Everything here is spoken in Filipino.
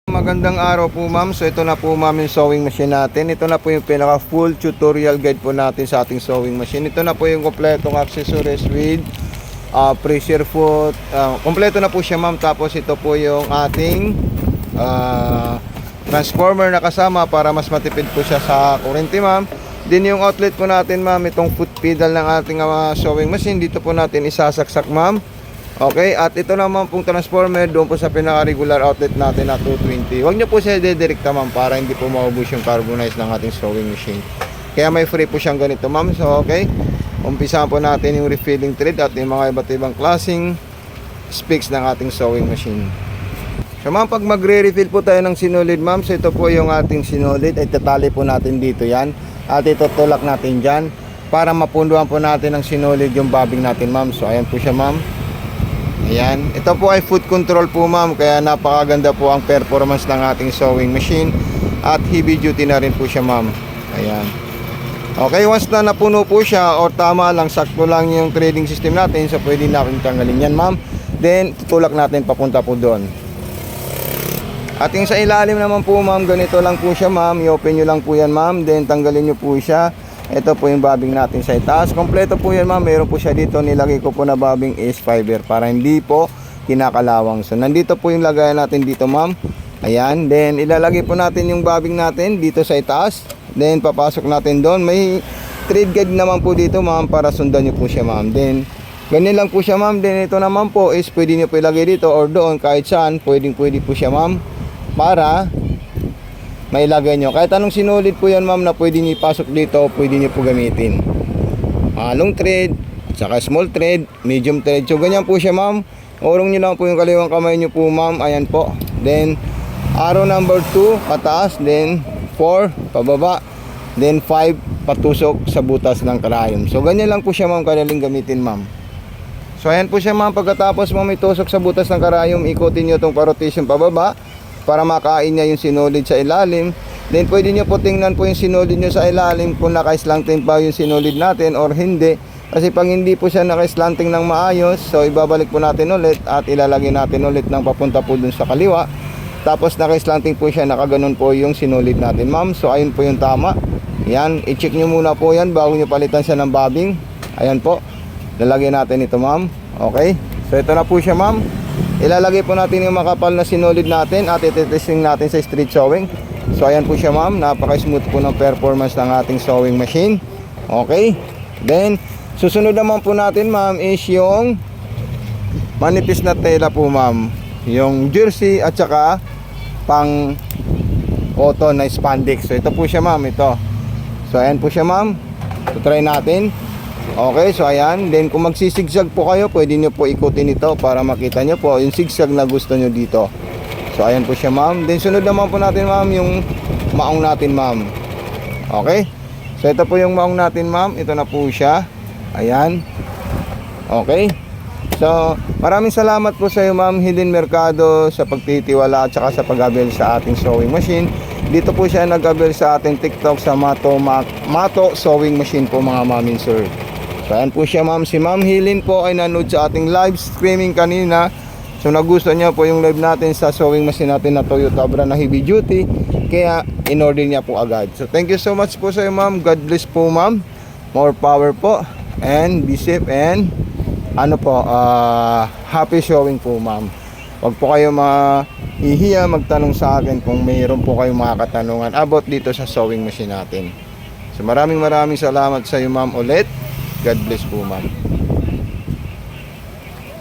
Magandang araw po ma'am. So ito na po ma'am yung sewing machine natin. Ito na po yung pinaka full tutorial guide po natin sa ating sewing machine. Ito na po yung kompletong accessories with pressure foot. Kompleto na po siya ma'am. Tapos ito po yung ating transformer na kasama para mas matipid po siya sa kuryente ma'am. Din yung outlet po natin ma'am, itong foot pedal ng ating sewing machine. Dito po natin isasaksak ma'am. Okay, at ito naman pong transformer doon po sa pinaka-regular outlet natin na 220. Huwag nyo po siya dedirekta ma'am para hindi po maubos yung carbonize ng ating sewing machine. Kaya may free po siyang ganito ma'am. So okay, umpisahan po natin yung refilling thread at yung mga iba't ibang klaseng specs ng ating sewing machine. So ma'am, pag magre-refill po tayo ng sinulid ma'am, so ito po yung ating sinulid. Ay tatali po natin dito yan at itutulak natin dyan para mapunduhan po natin ng sinulid yung bobbing natin ma'am. So ayan po siya ma'am. Ayan, ito po ay foot control po ma'am, kaya napakaganda po ang performance ng ating sewing machine at heavy duty na rin po siya ma'am. Ayan. Okay, once na napuno po siya or tama lang, sakto lang yung threading system natin, so pwede natin tanggalin yan ma'am. Then tutulak natin papunta po doon. At yung sa ilalim naman po ma'am, ganito lang po siya ma'am. I-open nyo lang po yan ma'am, then tanggalin nyo po siya. Ito po yung bobbing natin sa itaas. Kompleto po yan ma'am. Meron po siya dito. Nilagay ko po na bobbing is fiber para hindi po kinakalawang. So nandito po yung lagayan natin dito ma'am. Ayan. Then ilalagay po natin yung bobbing natin dito sa itaas. Then papasok natin doon. May thread guide naman po dito ma'am para sundan nyo po siya ma'am. Then ganyan lang po siya ma'am. Then ito naman po is pwede nyo po ilagay dito or doon kahit saan. Pwede po siya ma'am. Para mailagay nyo. Kahit anong sinulid po yan ma'am na pwede nyo ipasok dito, pwede nyo po gamitin. Long thread, saka small thread, medium thread. So ganyan po siya ma'am. Urong nyo lang po yung kaliwang kamay nyo po ma'am. Ayan po. Then arrow number 2 pataas. Then 4 pababa. Then 5 patusok sa butas ng karayom. So ganyan lang po siya ma'am, kadaling gamitin ma'am. So ayan po siya ma'am. Pagkatapos ma'am itusok sa butas ng karayom, ikutin nyo itong pa-rotation pababa para makain niya yung sinulid sa ilalim. Then pwede nyo po tingnan po yung sinulid nyo sa ilalim kung naka-slanting pa yung sinulid natin or hindi. Kasi pag hindi po siya naka-slanting ng maayos, so ibabalik po natin ulit at ilalagay natin ulit ng papunta po dun sa kaliwa. Tapos naka-slanting po siya, nakaganon po yung sinulid natin ma'am. So ayun po yung tama. Yan, i-check nyo muna po yan bago nyo palitan siya ng bobbing. Ayan po, lalagay natin ito ma'am. Okay, so ito na po siya ma'am. Ilalagay po natin yung makapal na sinulid natin at ititesting natin sa street sewing. So ayan po siya ma'am, napaka-smooth po ng performance ng ating sewing machine. Okay, then susunod naman po natin ma'am is yung manipis na tela po ma'am. Yung jersey at saka pang cotton na spandex. So ito po siya ma'am, ito. So ayan po siya ma'am, so try natin. Okay, so ayan. Then kung magsisigsag po kayo, pwede nyo po ikutin ito para makita nyo po yung sigsag na gusto nyo dito. So ayan po siya ma'am. Then sunod naman po natin ma'am yung maong natin ma'am. Okay, so ito po yung maong natin ma'am. Ito na po siya. Ayan. Okay, so maraming salamat po sa iyo ma'am Helen Mercado sa pagtitiwala at saka sa pag-avail sa ating sewing machine. Dito po siya nag-avail sa ating TikTok sa Mato Sewing Machine po mga ma'am and sir. So ayan po siya ma'am. Si ma'am Helen po ay nanood sa ating live streaming kanina. So nagustuhan niya po yung live natin sa sewing machine natin na Toyota brand na heavy duty. Kaya in-order niya po agad. So thank you so much po sa iyo ma'am. God bless po ma'am. More power po. And be safe and happy sewing po ma'am. Huwag po kayo mahihiya magtanong sa akin kung mayroon po kayong mga katanungan about dito sa sewing machine natin. So maraming salamat sa iyo ma'am ulit. God bless po ma'am.